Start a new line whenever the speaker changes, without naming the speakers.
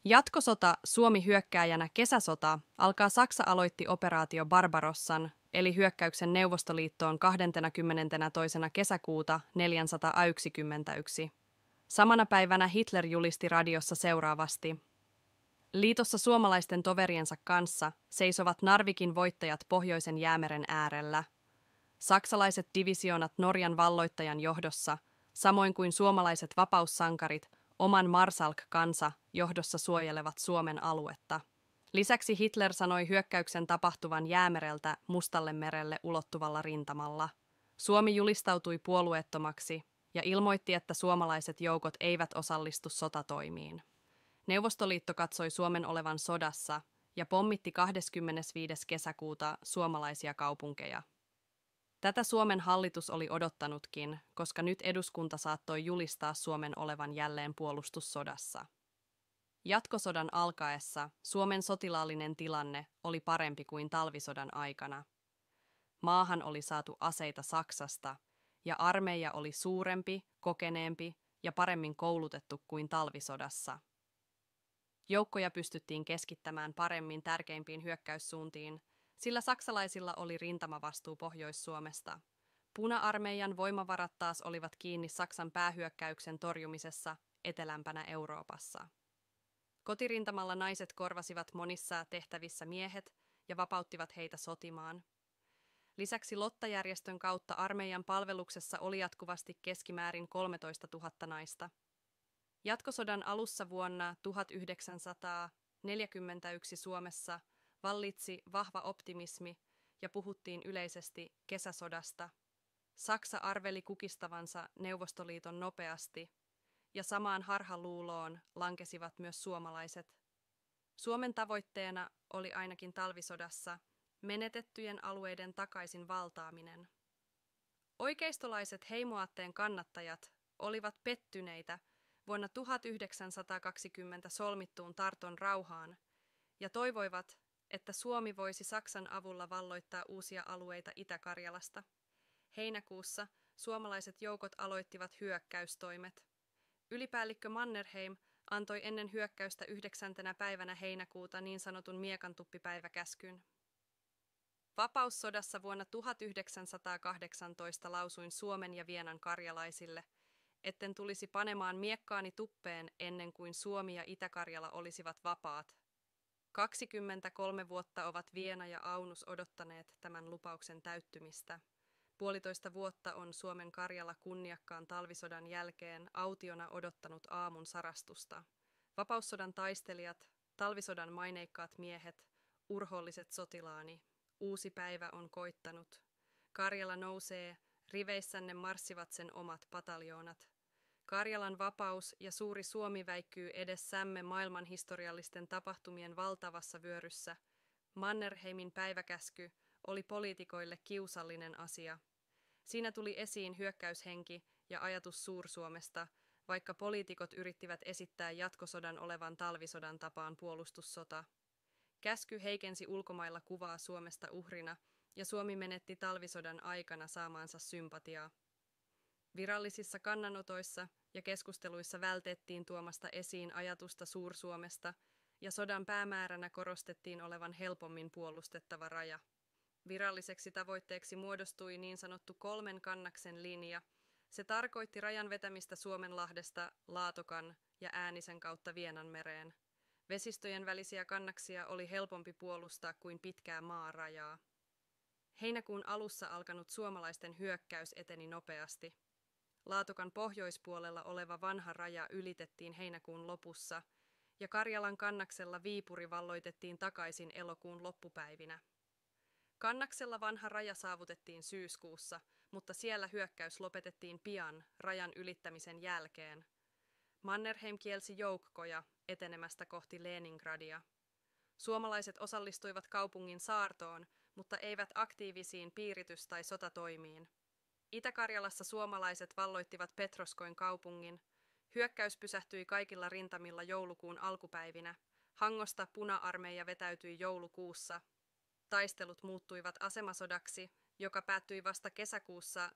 Jatkosota Suomi hyökkääjänä kesäsota alkaa. Saksa aloitti operaatio Barbarossan, eli hyökkäyksen Neuvostoliittoon 22. kesäkuuta 491. Samana päivänä Hitler julisti radiossa seuraavasti. Liitossa suomalaisten toveriensa kanssa seisovat Narvikin voittajat Pohjoisen jäämeren äärellä. Saksalaiset divisioonat Norjan valloittajan johdossa, samoin kuin suomalaiset vapaussankarit, oman Marsalk-kansa johdossa suojelevat Suomen aluetta. Lisäksi Hitler sanoi hyökkäyksen tapahtuvan Jäämereltä Mustalle merelle ulottuvalla rintamalla. Suomi julistautui puolueettomaksi ja ilmoitti, että suomalaiset joukot eivät osallistu sotatoimiin. Neuvostoliitto katsoi Suomen olevan sodassa ja pommitti 25. kesäkuuta suomalaisia kaupunkeja. Tätä Suomen hallitus oli odottanutkin, koska nyt eduskunta saattoi julistaa Suomen olevan jälleen puolustussodassa. Jatkosodan alkaessa Suomen sotilaallinen tilanne oli parempi kuin talvisodan aikana. Maahan oli saatu aseita Saksasta ja armeija oli suurempi, kokeneempi ja paremmin koulutettu kuin talvisodassa. Joukkoja pystyttiin keskittämään paremmin tärkeimpiin hyökkäyssuuntiin, sillä saksalaisilla oli rintamavastuu Pohjois-Suomesta. Puna-armeijan voimavarat taas olivat kiinni Saksan päähyökkäyksen torjumisessa etelämpänä Euroopassa. Kotirintamalla naiset korvasivat monissa tehtävissä miehet ja vapauttivat heitä sotimaan. Lisäksi Lotta-järjestön kautta armeijan palveluksessa oli jatkuvasti keskimäärin 13 000 naista. Jatkosodan alussa vuonna 1941 Suomessa vallitsi vahva optimismi ja puhuttiin yleisesti kesäsodasta. Saksa arveli kukistavansa Neuvostoliiton nopeasti, ja samaan harhaluuloon lankesivat myös suomalaiset. Suomen tavoitteena oli ainakin talvisodassa menetettyjen alueiden takaisin valtaaminen. Oikeistolaiset heimoaatteen kannattajat olivat pettyneitä vuonna 1920 solmittuun Tarton rauhaan ja toivoivat, että Suomi voisi Saksan avulla valloittaa uusia alueita Itä-Karjalasta. Heinäkuussa suomalaiset joukot aloittivat hyökkäystoimet. Ylipäällikkö Mannerheim antoi ennen hyökkäystä 9. päivänä heinäkuuta niin sanotun miekantuppipäiväkäskyn. Vapaussodassa vuonna 1918 lausuin Suomen ja Vienan karjalaisille, etten tulisi panemaan miekkaani tuppeen ennen kuin Suomi ja Itä-Karjala olisivat vapaat. 23 vuotta ovat Viena ja Aunus odottaneet tämän lupauksen täyttymistä. 1,5 vuotta on Suomen Karjala kunniakkaan talvisodan jälkeen autiona odottanut aamun sarastusta. Vapaussodan taistelijat, talvisodan maineikkaat miehet, urhoolliset sotilaani, uusi päivä on koittanut. Karjala nousee, riveissänne marssivat sen omat pataljoonat. Karjalan vapaus ja suuri Suomi väikkyy edessämme maailmanhistoriallisten tapahtumien valtavassa vyöryssä. Mannerheimin päiväkäsky oli poliitikoille kiusallinen asia. Siinä tuli esiin hyökkäyshenki ja ajatus Suur-Suomesta, vaikka poliitikot yrittivät esittää jatkosodan olevan talvisodan tapaan puolustussota. Käsky heikensi ulkomailla kuvaa Suomesta uhrina, ja Suomi menetti talvisodan aikana saamaansa sympatiaa. Virallisissa kannanotoissa ja keskusteluissa vältettiin tuomasta esiin ajatusta Suur-Suomesta, ja sodan päämääränä korostettiin olevan helpommin puolustettava raja. Viralliseksi tavoitteeksi muodostui niin sanottu 3 kannaksen linja. Se tarkoitti rajan vetämistä Suomenlahdesta Laatokan ja Äänisen kautta Vienanmereen. Vesistöjen välisiä kannaksia oli helpompi puolustaa kuin pitkää maarajaa. Heinäkuun alussa alkanut suomalaisten hyökkäys eteni nopeasti. Laatokan pohjoispuolella oleva vanha raja ylitettiin heinäkuun lopussa, ja Karjalan kannaksella Viipuri valloitettiin takaisin elokuun loppupäivinä. Kannaksella vanha raja saavutettiin syyskuussa, mutta siellä hyökkäys lopetettiin pian rajan ylittämisen jälkeen. Mannerheim kielsi joukkoja etenemästä kohti Leningradia. Suomalaiset osallistuivat kaupungin saartoon, mutta eivät aktiivisiin piiritys- tai sotatoimiin. Itä-Karjalassa suomalaiset valloittivat Petroskoin kaupungin. Hyökkäys pysähtyi kaikilla rintamilla joulukuun alkupäivinä. Hangosta Puna-armeija vetäytyi joulukuussa. Taistelut muuttuivat asemasodaksi, joka päättyi vasta kesäkuussa